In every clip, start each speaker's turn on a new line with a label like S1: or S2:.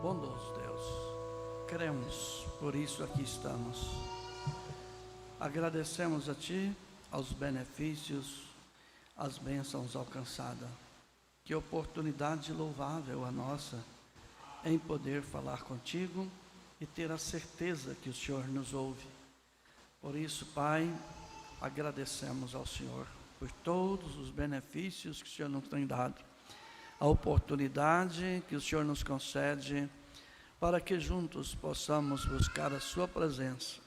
S1: Bondoso Deus, cremos, por isso aqui estamos. Agradecemos a Ti, aos benefícios, às bênçãos alcançadas. Que oportunidade louvável a nossa em poder falar contigo e ter a certeza que o Senhor nos ouve. Por isso, Pai, agradecemos ao Senhor por todos os benefícios que o Senhor nos tem dado, a oportunidade que o Senhor nos concede para que juntos possamos buscar a Sua presença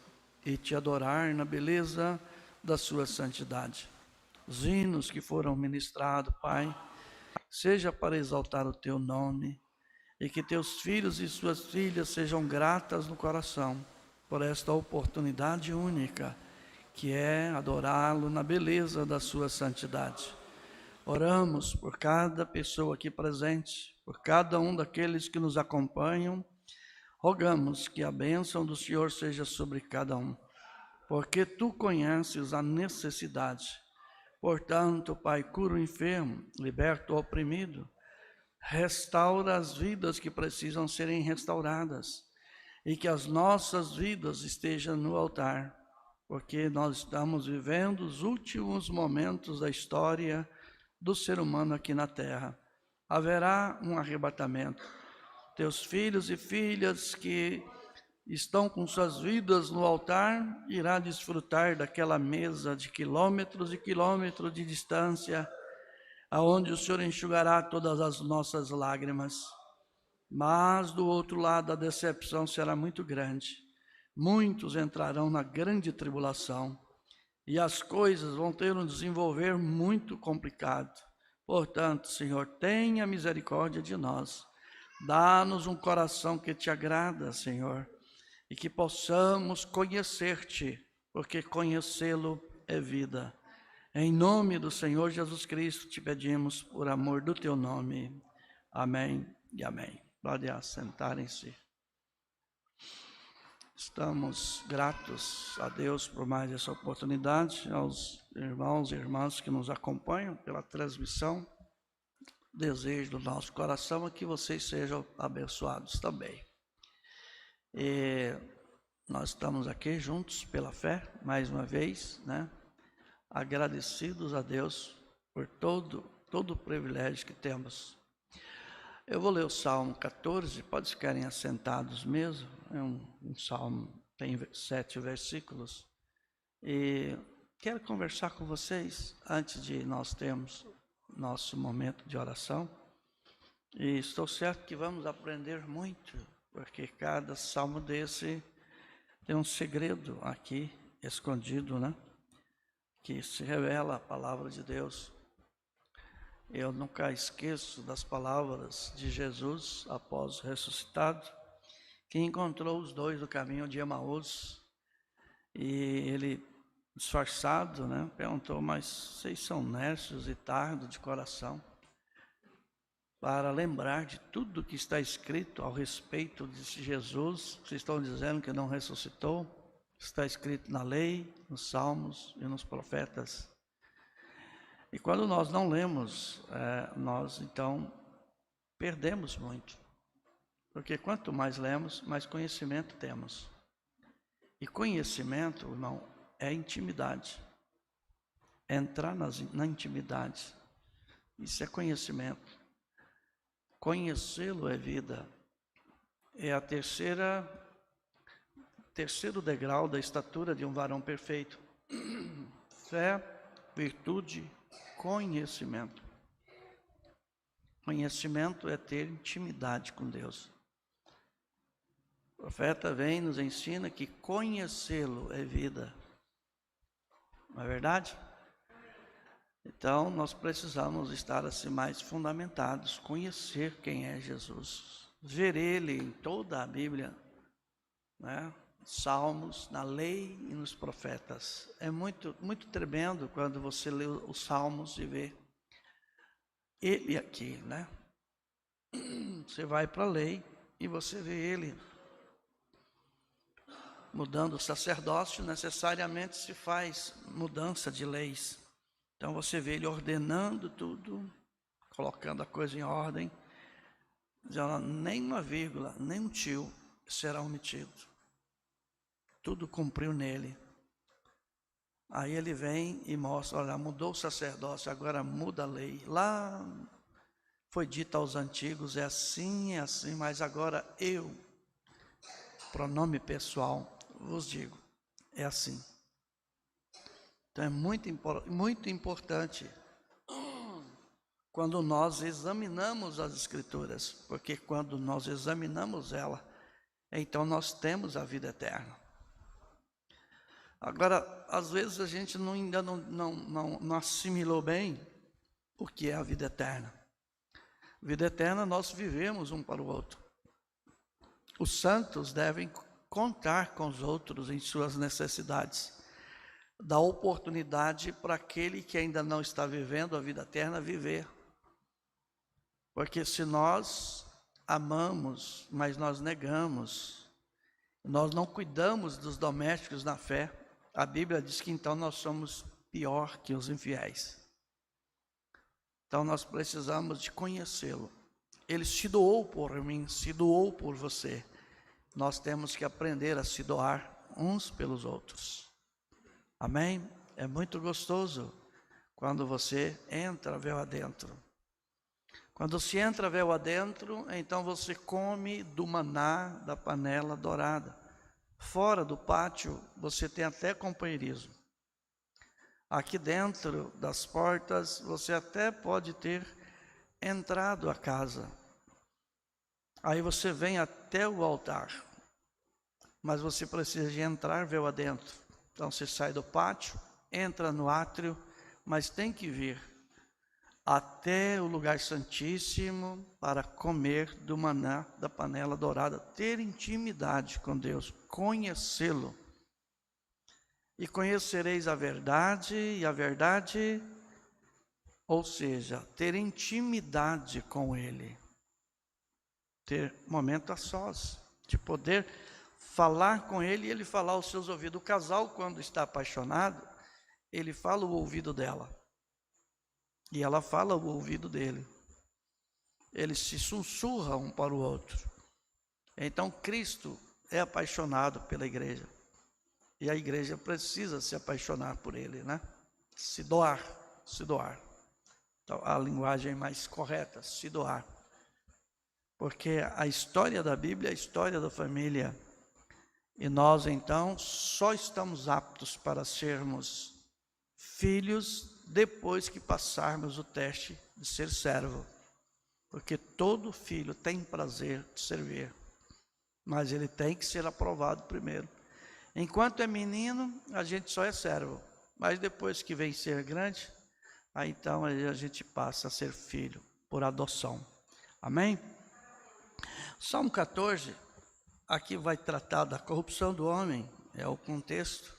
S1: e Te adorar na beleza da Sua santidade. Os hinos que foram ministrados, Pai, seja para exaltar o Teu nome e que Teus filhos e Suas filhas sejam gratas no coração por esta oportunidade única que é adorá-lo na beleza da Sua santidade. Oramos por cada pessoa aqui presente, por cada um daqueles que nos acompanham. Rogamos que a bênção do Senhor seja sobre cada um, porque Tu conheces a necessidade. Portanto, Pai, cura o enfermo, liberta o oprimido, restaura as vidas que precisam serem restauradas e que as nossas vidas estejam no altar, porque nós estamos vivendo os últimos momentos da história do ser humano aqui na terra. Haverá um arrebatamento. Teus filhos e filhas que estão com suas vidas no altar irá desfrutar daquela mesa de quilômetros e quilômetros de distância, aonde o Senhor enxugará todas as nossas lágrimas. Mas do outro lado a decepção será muito grande. Muitos entrarão na grande tribulação e as coisas vão ter um desenvolver muito complicado. Portanto, Senhor, tenha misericórdia de nós. Dá-nos um coração que Te agrada, Senhor, e que possamos conhecer-Te, porque conhecê-lo é vida. Em nome do Senhor Jesus Cristo te pedimos por amor do Teu nome. Amém e amém. Pode assentarem-se. Estamos gratos a Deus por mais essa oportunidade, aos irmãos e irmãs que nos acompanham pela transmissão. Desejo do nosso coração é que vocês sejam abençoados também. E nós estamos aqui juntos pela fé, mais uma vez, né? Agradecidos a Deus por todo o privilégio que temos. Eu vou ler o Salmo 14, pode ficarem assentados mesmo, é um salmo, tem 7 versículos, e quero conversar com vocês antes de nós termos nosso momento de oração, e estou certo que vamos aprender muito, porque cada salmo desse tem um segredo aqui, escondido, né? Que se revela a palavra de Deus. Eu nunca esqueço das palavras de Jesus após ressuscitado, que encontrou os dois no caminho de Emaús, e ele, disfarçado, né, perguntou: mas vocês são nércios e tardos de coração para lembrar de tudo que está escrito ao respeito de Jesus? Vocês estão dizendo que não ressuscitou? Está escrito na lei, nos salmos e nos profetas. E quando nós não lemos, nós então perdemos muito. Porque quanto mais lemos, mais conhecimento temos. E conhecimento, irmão, é intimidade. É entrar na intimidade. Isso é conhecimento. Conhecê-lo é vida. É a terceiro degrau da estatura de um varão perfeito. Fé, virtude, conhecimento. Conhecimento é ter intimidade com Deus. O profeta vem e nos ensina que conhecê-lo é vida. Não é verdade? Então, nós precisamos estar assim mais fundamentados, conhecer quem é Jesus, ver Ele em toda a Bíblia, né? Salmos, na lei e nos profetas. É muito, muito tremendo quando você lê os Salmos e vê Ele aqui, né? Você vai para a lei e você vê Ele. Mudando o sacerdócio, necessariamente se faz mudança de leis. Então você vê Ele ordenando tudo, colocando a coisa em ordem. nem uma vírgula, nem um tio será omitido. Tudo cumpriu nele. Aí ele vem e mostra, olha, mudou o sacerdócio, agora muda a lei. Lá foi dito aos antigos, é assim, mas agora eu, pronome pessoal, vos digo, é assim. Então é muito importante quando nós examinamos as Escrituras, porque quando nós examinamos ela, então nós temos a vida eterna. Agora, às vezes a gente ainda não assimilou bem o que é a vida eterna. Vida eterna nós vivemos um para o outro. Os santos devem contar com os outros em suas necessidades. Dar oportunidade para aquele que ainda não está vivendo a vida eterna viver. Porque se nós amamos, mas nós negamos, nós não cuidamos dos domésticos na fé, a Bíblia diz que então nós somos pior que os infiéis. Então nós precisamos de conhecê-lo. Ele se doou por mim, se doou por você. Nós temos que aprender a se doar uns pelos outros. Amém? É muito gostoso quando você entra véu adentro. Quando se entra véu adentro, então você come do maná da panela dourada. Fora do pátio, você tem até companheirismo. Aqui dentro das portas, você até pode ter entrado a casa. Aí você vem até o altar. Mas você precisa de entrar véu adentro. Então você sai do pátio, entra no átrio, mas tem que vir até o lugar santíssimo para comer do maná da panela dourada, ter intimidade com Deus, conhecê-lo. E conhecereis a verdade, e a verdade, ou seja, ter intimidade com Ele. Ter momento a sós, de poder falar com Ele e Ele falar aos seus ouvidos. O casal, quando está apaixonado, ele fala o ouvido dela. E ela fala o ouvido dele. Eles se sussurram um para o outro. Então Cristo é apaixonado pela igreja. E a igreja precisa se apaixonar por ele, né? Se doar. Então, a linguagem mais correta, se doar. Porque a história da Bíblia é a história da família. E nós, então, só estamos aptos para sermos filhos depois que passarmos o teste de ser servo. Porque todo filho tem prazer de servir, mas ele tem que ser aprovado primeiro. Enquanto é menino, a gente só é servo, mas depois que vem ser grande, aí então a gente passa a ser filho por adoção. Amém? Salmo 14, aqui vai tratar da corrupção do homem, é o contexto.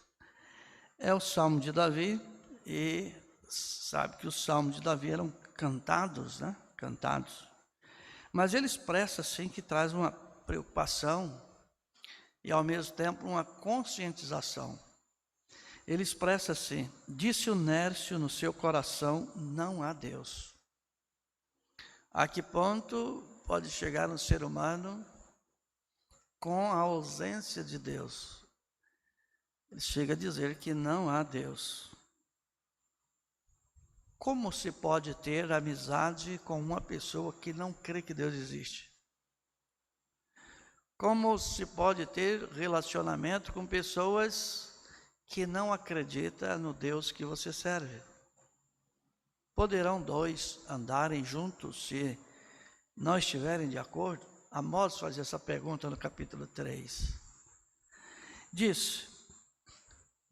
S1: É o Salmo de Davi, e sabe que os Salmos de Davi eram cantados, né? Cantados. Mas ele expressa assim que traz uma preocupação e ao mesmo tempo uma conscientização. Ele expressa assim: disse o nércio no seu coração, não há Deus. A que ponto pode chegar um ser humano com a ausência de Deus? Ele chega a dizer que não há Deus. Como se pode ter amizade com uma pessoa que não crê que Deus existe? Como se pode ter relacionamento com pessoas que não acreditam no Deus que você serve? Poderão dois andarem juntos se não estiverem de acordo? Amós faz essa pergunta no capítulo 3. Diz: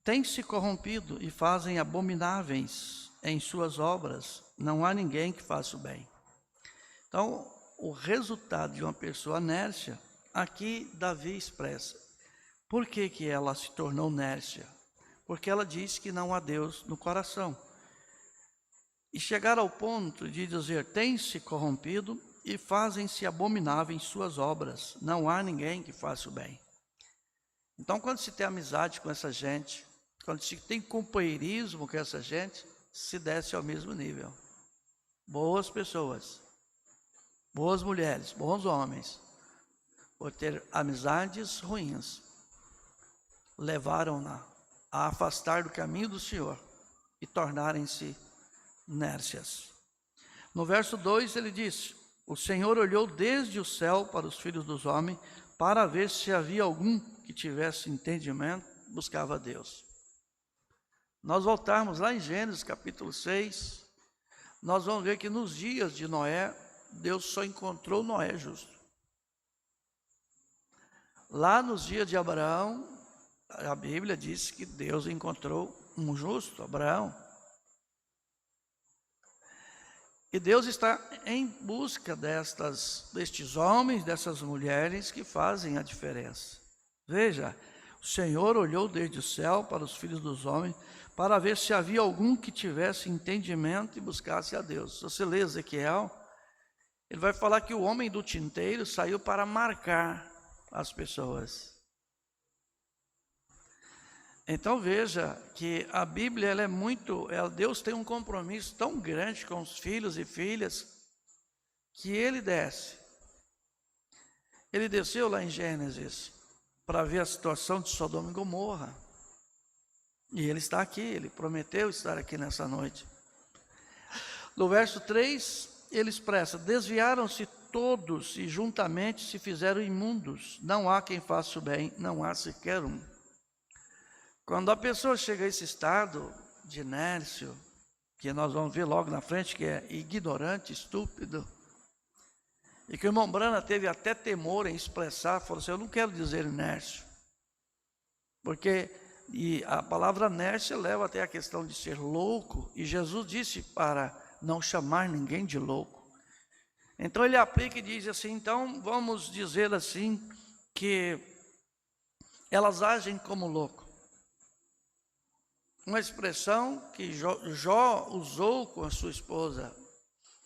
S1: têm se corrompido e fazem abomináveis em suas obras, não há ninguém que faça o bem. Então, o resultado de uma pessoa nércia, aqui Davi expressa. Por que ela se tornou nércia? Porque ela diz que não há Deus no coração. E chegar ao ponto de dizer, têm se corrompido e fazem-se abomináveis em suas obras, não há ninguém que faça o bem. Então, quando se tem amizade com essa gente, quando se tem companheirismo com essa gente, se desce ao mesmo nível. Boas pessoas. boas mulheres, bons homens, por ter amizades ruins, levaram-na a afastar do caminho do Senhor e tornarem-se nércias. No verso 2 ele diz: o Senhor olhou desde o céu para os filhos dos homens, para ver se havia algum que tivesse entendimento, buscava a Deus. Nós voltarmos lá em Gênesis capítulo 6, nós vamos ver que nos dias de Noé, Deus só encontrou Noé justo. Lá nos dias de Abraão, a Bíblia diz que Deus encontrou um justo, Abraão. E Deus está em busca destes homens, dessas mulheres que fazem a diferença. Veja, o Senhor olhou desde o céu para os filhos dos homens, para ver se havia algum que tivesse entendimento e buscasse a Deus. Se você lê Ezequiel, ele vai falar que o homem do tinteiro saiu para marcar as pessoas. Então veja que a Bíblia Deus tem um compromisso tão grande com os filhos e filhas, que ele desce. Ele desceu lá em Gênesis para ver a situação de Sodoma e Gomorra. E ele está aqui, ele prometeu estar aqui nessa noite. No verso 3, ele expressa: desviaram-se todos e juntamente se fizeram imundos. Não há quem faça o bem, não há sequer um. Quando a pessoa chega a esse estado de inércio, que nós vamos ver logo na frente, que é ignorante, estúpido, e que o irmão Brana teve até temor em expressar, falou assim: eu não quero dizer inércio, porque a palavra inércia leva até a questão de ser louco, e Jesus disse para não chamar ninguém de louco. Então ele aplica e diz assim: então vamos dizer assim, que elas agem como louco. Uma expressão que Jó usou com a sua esposa: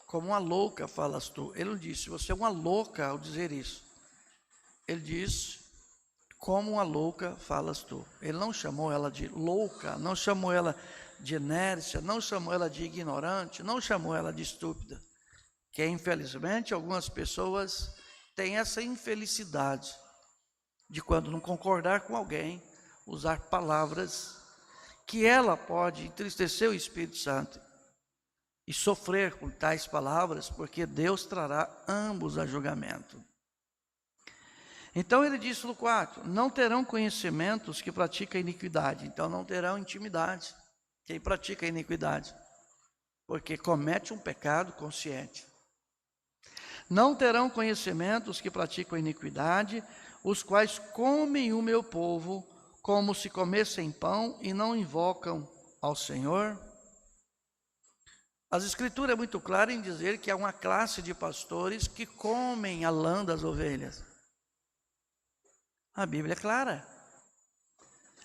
S1: como uma louca falas tu. Ele não disse você é uma louca ao dizer isso. Ele disse: como uma louca falas tu. Ele não chamou ela de louca, não chamou ela de inércia, não chamou ela de ignorante, não chamou ela de estúpida. Que infelizmente algumas pessoas têm essa infelicidade de, quando não concordar com alguém, usar palavras que ela pode entristecer o Espírito Santo e sofrer com tais palavras, porque Deus trará ambos a julgamento. Então ele disse no 4, não terão conhecimentos que praticam iniquidade. Então não terão intimidade quem pratica a iniquidade, porque comete um pecado consciente. Não terão conhecimentos que praticam a iniquidade, os quais comem o meu povo como se comessem pão e não invocam ao Senhor. As Escrituras é muito clara em dizer que há uma classe de pastores que comem a lã das ovelhas. A Bíblia é clara.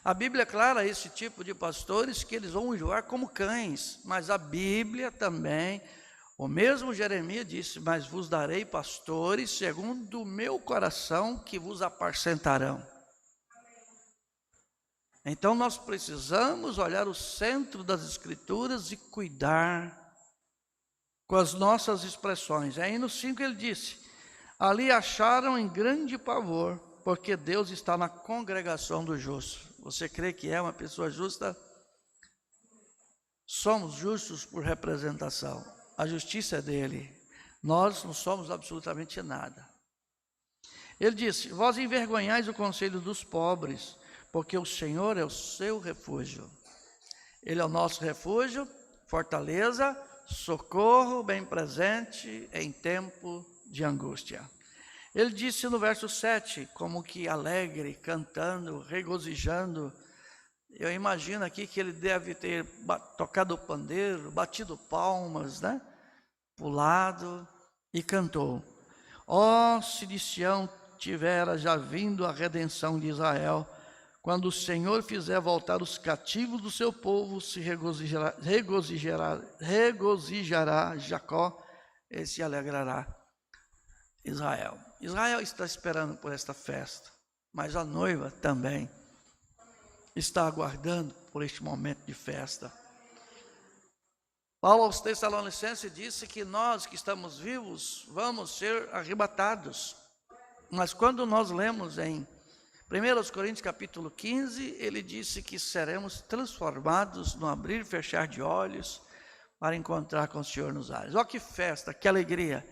S1: A Bíblia é clara esse tipo de pastores, que eles vão enjoar como cães. Mas a Bíblia também, o mesmo Jeremias disse: mas vos darei pastores segundo o meu coração, que vos apacentarão. Então nós precisamos olhar o centro das Escrituras e cuidar com as nossas expressões. Aí no 5 ele disse: ali acharam em grande pavor, porque Deus está na congregação dos justos. Você crê que é uma pessoa justa? Somos justos por representação. A justiça é dele. Nós não somos absolutamente nada. Ele disse: vós envergonhais o conselho dos pobres, porque o Senhor é o seu refúgio. Ele é o nosso refúgio, fortaleza, socorro bem presente em tempo de angústia. Ele disse no verso 7, como que alegre, cantando, regozijando. Eu imagino aqui que ele deve ter tocado o pandeiro, batido palmas, né? Pulado e cantou: ó, se de Sião tivera já vindo a redenção de Israel, quando o Senhor fizer voltar os cativos do seu povo, se regozijará Jacó e se alegrará Israel. Israel está esperando por esta festa, mas a noiva também está aguardando por este momento de festa. Paulo aos Tessalonicenses disse que nós que estamos vivos vamos ser arrebatados. Mas quando nós lemos em 1 Coríntios capítulo 15, ele disse que seremos transformados no abrir e fechar de olhos para encontrar com o Senhor nos ares. Olha que festa, que alegria.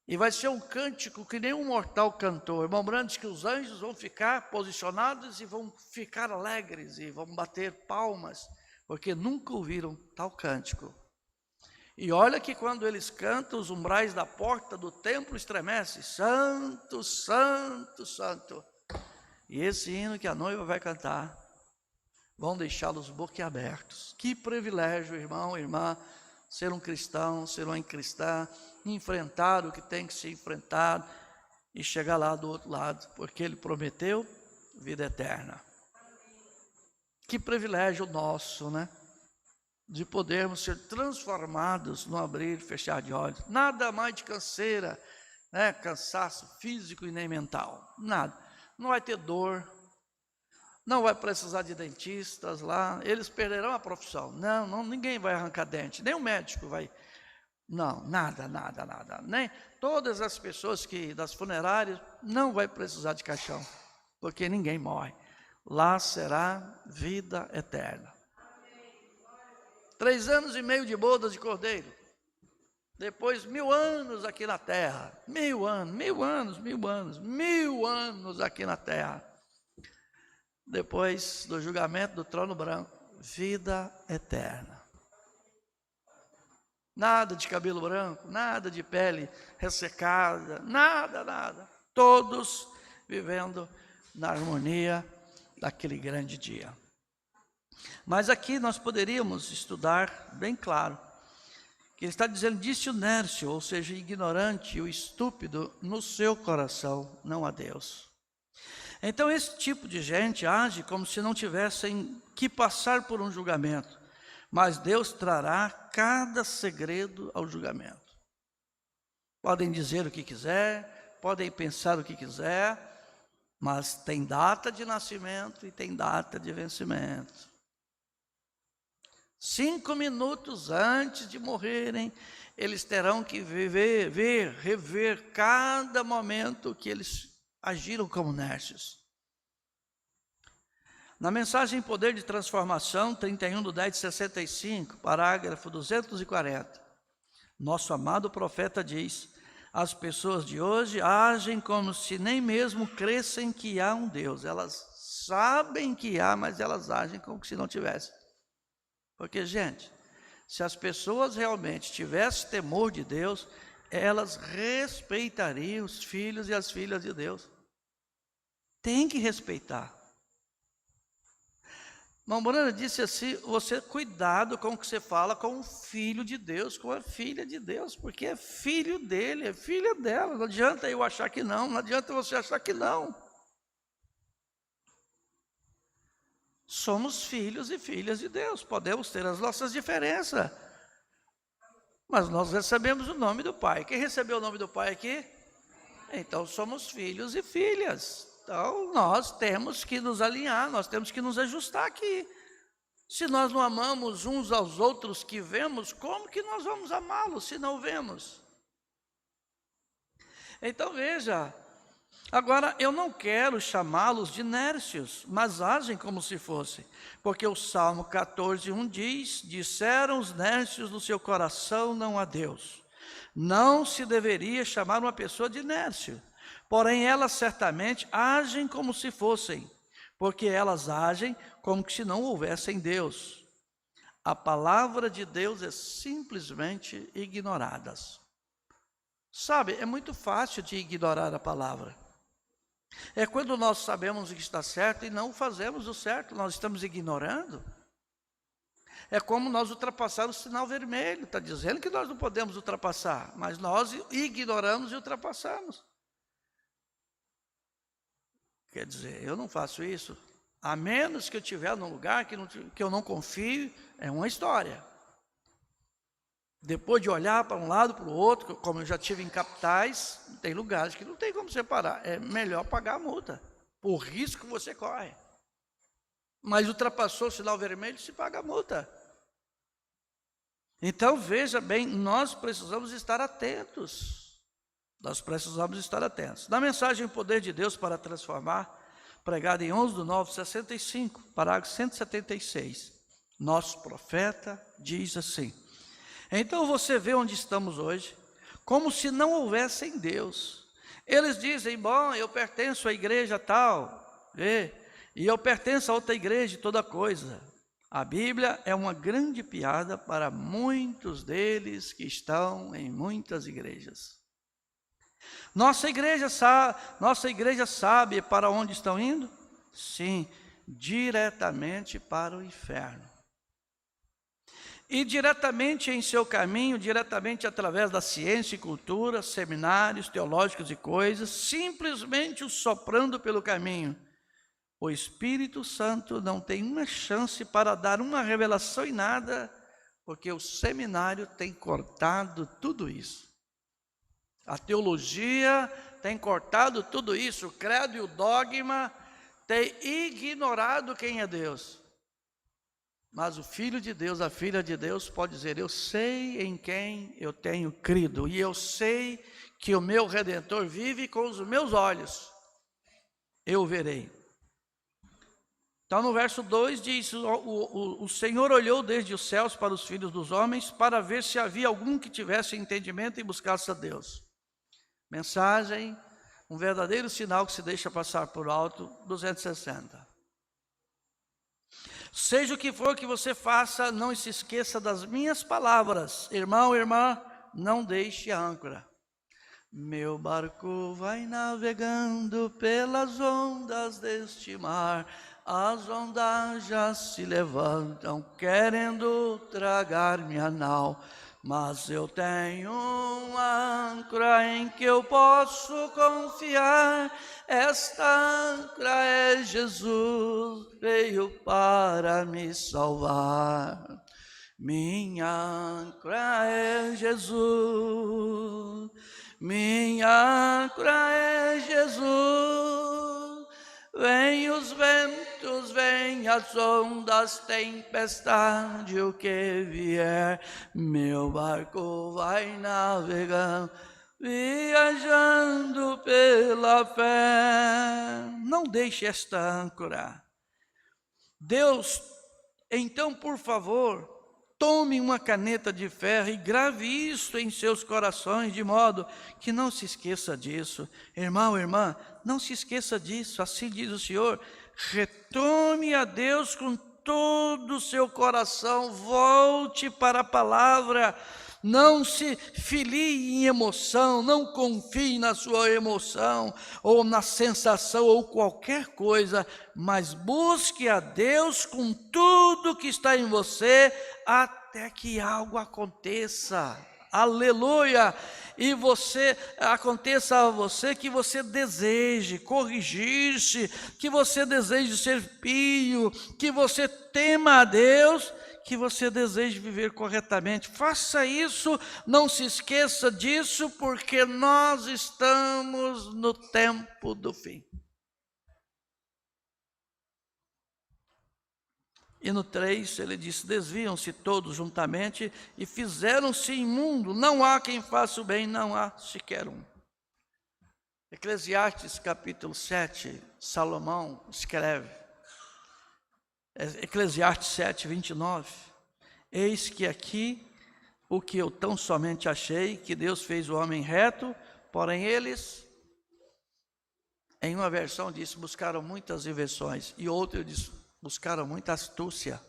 S1: E vai ser um cântico que nenhum mortal cantou. Irmão Brando diz que os anjos vão ficar posicionados e vão ficar alegres e vão bater palmas, porque nunca ouviram tal cântico. E olha que quando eles cantam, os umbrais da porta do templo estremecem. Santo, santo, santo. E esse hino que a noiva vai cantar, vão deixá-los boquiabertos. Que privilégio, irmão, irmã, ser um cristão, ser uma cristã, enfrentar o que tem que ser enfrentado e chegar lá do outro lado, porque Ele prometeu vida eterna. Que privilégio nosso, né? De podermos ser transformados no abrir e fechar de olhos. Nada mais de canseira, né? Cansaço físico e nem mental, nada. Não vai ter dor, não vai precisar de dentistas lá, eles perderão a profissão. Não, ninguém vai arrancar dente, nem o médico vai. Não, nada. Nem todas as pessoas das funerárias não vai precisar de caixão, porque ninguém morre. Lá será vida eterna. 3 anos e meio de bodas de cordeiro. Depois 1000 anos aqui na terra. 1000 anos aqui na terra. Depois do julgamento do trono branco, vida eterna. Nada de cabelo branco, nada de pele ressecada, nada. Todos vivendo na harmonia daquele grande dia. Mas aqui nós poderíamos estudar bem claro, que ele está dizendo, disse o nércio, ou seja, ignorante, o estúpido, no seu coração, não a Deus. Então esse tipo de gente age como se não tivessem que passar por um julgamento, mas Deus trará cada segredo ao julgamento. Podem dizer o que quiser, podem pensar o que quiser, mas tem data de nascimento e tem data de vencimento. 5 minutos antes de morrerem, eles terão que rever cada momento que eles agiram como nércios. Na mensagem Poder de Transformação, 31/10/65, parágrafo 240, nosso amado profeta diz, as pessoas de hoje agem como se nem mesmo crescem que há um Deus. Elas sabem que há, mas elas agem como se não tivesse. Porque, gente, se as pessoas realmente tivessem temor de Deus, elas respeitariam os filhos e as filhas de Deus. Tem que respeitar. Mamorana disse assim, você cuidado com o que você fala com o filho de Deus, com a filha de Deus, porque é filho dele, é filha dela. Não adianta eu achar que não adianta você achar que não. Somos filhos e filhas de Deus, podemos ter as nossas diferenças, mas nós recebemos o nome do Pai. Quem recebeu o nome do Pai aqui? Então somos filhos e filhas. Então nós temos que nos alinhar, nós temos que nos ajustar aqui. Se nós não amamos uns aos outros que vemos, como que nós vamos amá-los se não vemos? Então veja, agora eu não quero chamá-los de nércios, mas agem como se fossem, porque o Salmo 14:1 diz, disseram os nércios do seu coração não a Deus. Não se deveria chamar uma pessoa de nércio, porém elas certamente agem como se fossem, porque elas agem como se não houvessem Deus. A palavra de Deus é simplesmente ignorada. Sabe, é muito fácil de ignorar a palavra. É quando nós sabemos o que está certo e não fazemos o certo, nós estamos ignorando. É como nós ultrapassar o sinal vermelho, está dizendo que nós não podemos ultrapassar, mas nós ignoramos e ultrapassamos. Quer dizer, eu não faço isso, a menos que eu estiver num lugar que eu não confio, é uma história. Depois de olhar para um lado, para o outro, como eu já tive em capitais, tem lugares que não tem como separar. É melhor pagar a multa, por risco que você corre. Mas ultrapassou o sinal vermelho, se paga a multa. Então, veja bem, nós precisamos estar atentos. Nós precisamos estar atentos. Na mensagem O Poder de Deus para Transformar, pregada em 11/9/65, parágrafo 176, nosso profeta diz assim: então você vê onde estamos hoje, como se não houvesse em Deus. Eles dizem, bom, eu pertenço à igreja tal, e eu pertenço a outra igreja e toda coisa. A Bíblia é uma grande piada para muitos deles que estão em muitas igrejas. Nossa igreja sabe para onde estão indo? Sim, diretamente para o inferno. E diretamente em seu caminho, diretamente através da ciência e cultura, seminários teológicos e coisas, simplesmente o soprando pelo caminho. O Espírito Santo não tem uma chance para dar uma revelação em nada, porque o seminário tem cortado tudo isso. A teologia tem cortado tudo isso, o credo e o dogma tem ignorado quem é Deus. Mas o Filho de Deus, a Filha de Deus pode dizer, eu sei em quem eu tenho crido, e eu sei que o meu Redentor vive com os meus olhos, eu verei. Então no verso 2 diz, o Senhor olhou desde os céus para os filhos dos homens, para ver se havia algum que tivesse entendimento e buscasse a Deus. Mensagem, um verdadeiro sinal que se deixa passar por alto, 260. Seja o que for que você faça, não se esqueça das minhas palavras. Irmão, irmã, não deixe a âncora. Meu barco vai navegando pelas ondas deste mar. As ondas já se levantam, querendo tragar minha nau. Mas eu tenho uma âncora em que eu posso confiar. Esta âncora é Jesus, veio para me salvar. Minha âncora é Jesus, minha âncora é Jesus. Vem os ventos, vem as ondas, tempestade, o que vier, meu barco vai navegando, viajando pela fé. Não deixe esta âncora. Deus, então, por favor, tome uma caneta de ferro e grave isto em seus corações, de modo que não se esqueça disso. Irmão, irmã, não se esqueça disso, assim diz o Senhor. Retome a Deus com todo o seu coração, volte para a palavra. Não se filie em emoção, não confie na sua emoção, ou na sensação, ou qualquer coisa, mas busque a Deus com tudo que está em você, até que algo aconteça. Aleluia! E aconteça a você que você deseje corrigir-se, que você deseje ser pio, que você tema a Deus, que você deseje viver corretamente. Faça isso, não se esqueça disso, porque nós estamos no tempo do fim. E no 3 ele diz, desviam-se todos juntamente e fizeram-se imundo, não há quem faça o bem, não há sequer um. Eclesiastes capítulo 7, Salomão escreve, Eclesiastes 7, 29, eis que aqui o que eu tão somente achei, que Deus fez o homem reto, porém eles, em uma versão diz, buscaram muitas invenções, e outra diz, buscaram muita astúcia.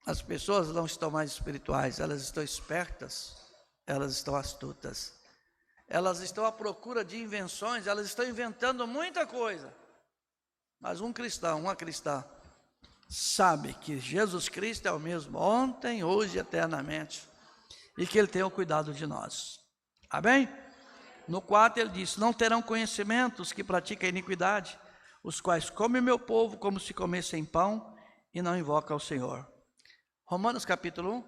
S1: As pessoas não estão mais espirituais, elas estão espertas, elas estão astutas. Elas estão à procura de invenções, elas estão inventando muita coisa. Mas um cristão, uma cristã, sabe que Jesus Cristo é o mesmo ontem, hoje e eternamente, e que Ele tem o cuidado de nós. Amém? No 4 ele diz, não terão conhecimento os que praticam a iniquidade, os quais comem meu povo como se comessem pão e não invocam ao Senhor. Romanos capítulo 1.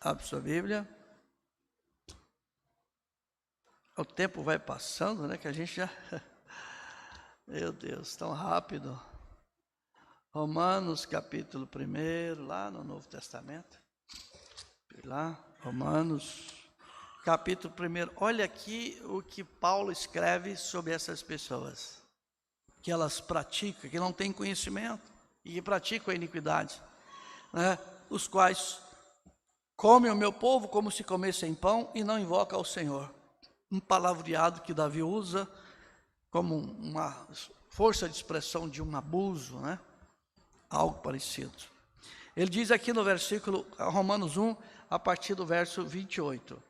S1: Abre sua Bíblia. O tempo vai passando, né? Que a gente já... Meu Deus, tão rápido. Romanos capítulo 1, lá no Novo Testamento. Lá, Romanos capítulo 1. Olha aqui o que Paulo escreve sobre essas pessoas. Que elas praticam, que não têm conhecimento e que praticam a iniquidade, né? Os quais comem o meu povo como se comessem pão e não invocam ao Senhor. Um palavreado que Davi usa como uma força de expressão de um abuso, né? Algo parecido. Ele diz aqui no versículo, Romanos 1, a partir do verso 28.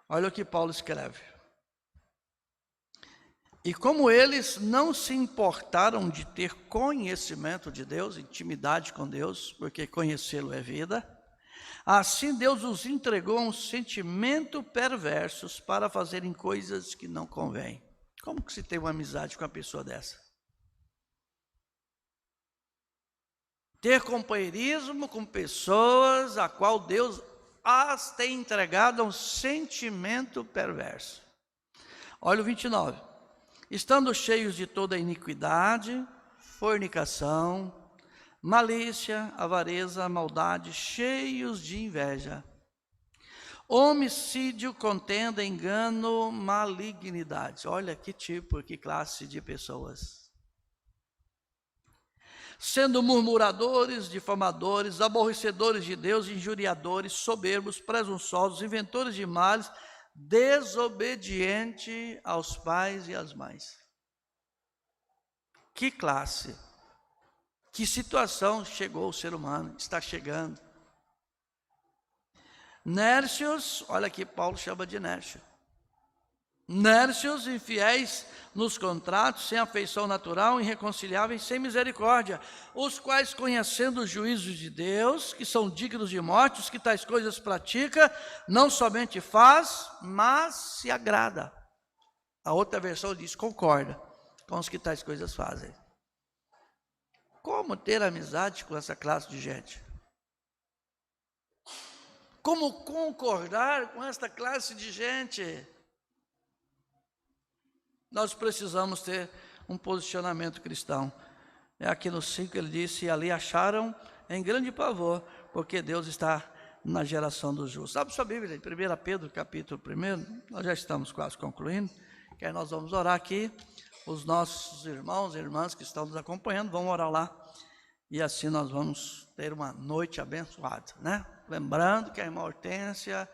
S1: Olha o que Paulo escreve. E como eles não se importaram de ter conhecimento de Deus, intimidade com Deus, porque conhecê-lo é vida, assim Deus os entregou a um sentimento perversos para fazerem coisas que não convêm. Como que se tem uma amizade com uma pessoa dessa? Ter companheirismo com pessoas a qual Deus as tem entregado a um sentimento perverso. Olha o 29. Estando cheios de toda iniquidade, fornicação, malícia, avareza, maldade, cheios de inveja, homicídio, contenda, engano, malignidade. Olha que tipo, que classe de pessoas. Sendo murmuradores, difamadores, aborrecedores de Deus, injuriadores, soberbos, presunçosos, inventores de males, desobediente aos pais e às mães. Que classe, que situação chegou o ser humano, está chegando. Nércios, olha aqui, Paulo chama de nércio. Nércios, infiéis nos contratos, sem afeição natural, irreconciliáveis, sem misericórdia, os quais, conhecendo os juízos de Deus, que são dignos de morte, os que tais coisas pratica, não somente faz, mas se agrada. A outra versão diz, concorda com os que tais coisas fazem. Como ter amizade com essa classe de gente? Como concordar com esta classe de gente? Nós precisamos ter um posicionamento cristão. Aqui no 5 ele disse, e ali acharam em grande pavor, porque Deus está na geração dos justos. Abre sua Bíblia, em 1 Pedro, capítulo 1, nós já estamos quase concluindo, que aí nós vamos orar aqui, os nossos irmãos e irmãs que estão nos acompanhando, vão orar lá, e assim nós vamos ter uma noite abençoada, né? Lembrando que a irmã Hortência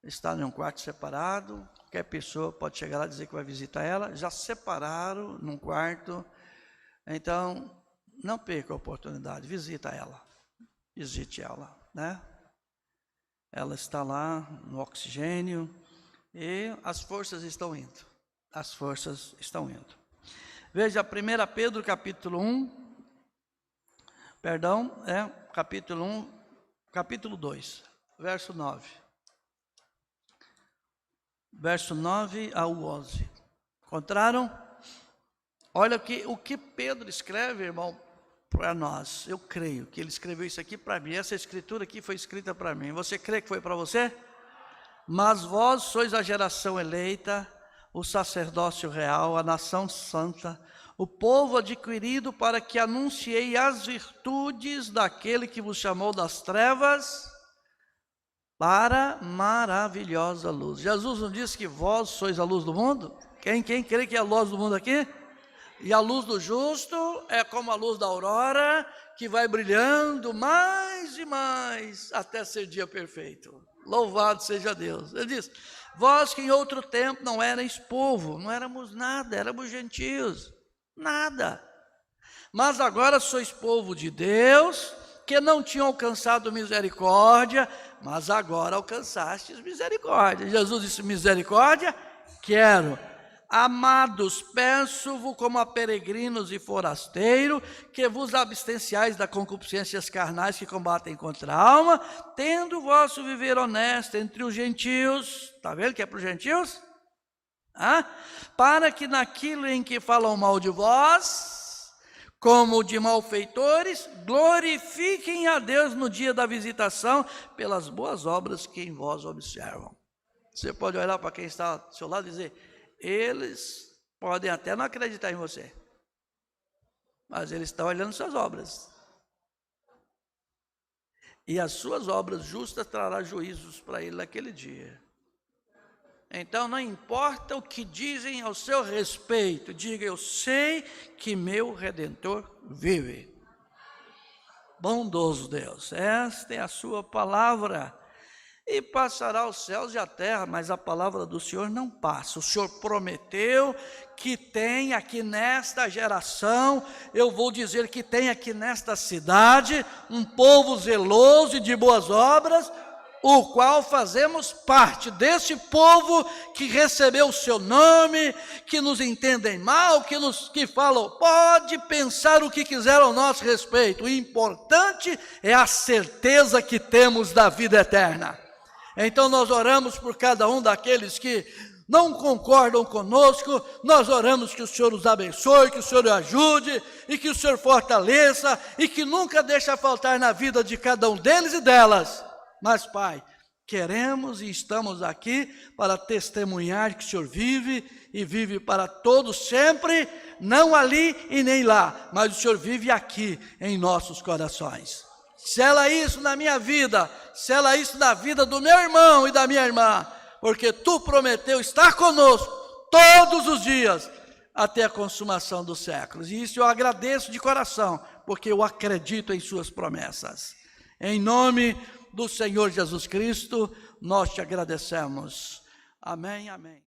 S1: está em um quarto separado, qualquer pessoa pode chegar lá e dizer que vai visitar ela, já separaram num quarto, então não perca a oportunidade, visite ela, né? Ela está lá no oxigênio e as forças estão indo, Veja, 1 Pedro capítulo 2, verso 9. Verso 9 ao 11. Encontraram? Olha o que Pedro escreve, irmão, para nós. Eu creio que ele escreveu isso aqui para mim. Essa escritura aqui foi escrita para mim. Você crê que foi para você? Mas vós sois a geração eleita, o sacerdócio real, a nação santa, o povo adquirido para que anunciei as virtudes daquele que vos chamou das trevas para maravilhosa luz. Jesus não disse que vós sois a luz do mundo? Quem crê que é a luz do mundo aqui? E a luz do justo é como a luz da aurora, que vai brilhando mais e mais, até ser dia perfeito. Louvado seja Deus. Ele diz, vós que em outro tempo não erais povo, não éramos nada, éramos gentios, nada. Mas agora sois povo de Deus, que não tinham alcançado misericórdia, mas agora alcançastes misericórdia. Jesus disse, misericórdia, quero. Amados, peço-vos como a peregrinos e forasteiros, que vos abstenciais da concupiscências carnais que combatem contra a alma, tendo o vosso viver honesto entre os gentios. Está vendo que é para os gentios? Para que naquilo em que falam mal de vós, como de malfeitores, glorifiquem a Deus no dia da visitação, pelas boas obras que em vós observam. Você pode olhar para quem está ao seu lado e dizer, eles podem até não acreditar em você, mas Ele está olhando suas obras. E as suas obras justas trará juízos para Ele naquele dia. Então não importa o que dizem ao seu respeito, diga: eu sei que meu Redentor vive. Bondoso Deus, esta é a sua palavra. E passará os céus e a terra, mas a palavra do Senhor não passa. O Senhor prometeu que tem aqui nesta geração, eu vou dizer que tem aqui nesta cidade, um povo zeloso e de boas obras, o qual fazemos parte desse povo que recebeu o seu nome, que nos entendem mal, que falam, pode pensar o que quiser ao nosso respeito. O importante é a certeza que temos da vida eterna. Então nós oramos por cada um daqueles que não concordam conosco, nós oramos que o Senhor os abençoe, que o Senhor os ajude, e que o Senhor fortaleça, e que nunca deixe faltar na vida de cada um deles e delas. Mas, Pai, queremos e estamos aqui para testemunhar que o Senhor vive, e vive para todos sempre, não ali e nem lá, mas o Senhor vive aqui em nossos corações. Sela isso na minha vida, sela isso na vida do meu irmão e da minha irmã, porque Tu prometeu estar conosco todos os dias, até a consumação dos séculos. E isso eu agradeço de coração, porque eu acredito em Suas promessas. Em nome do Senhor Jesus Cristo, nós Te agradecemos. Amém, amém.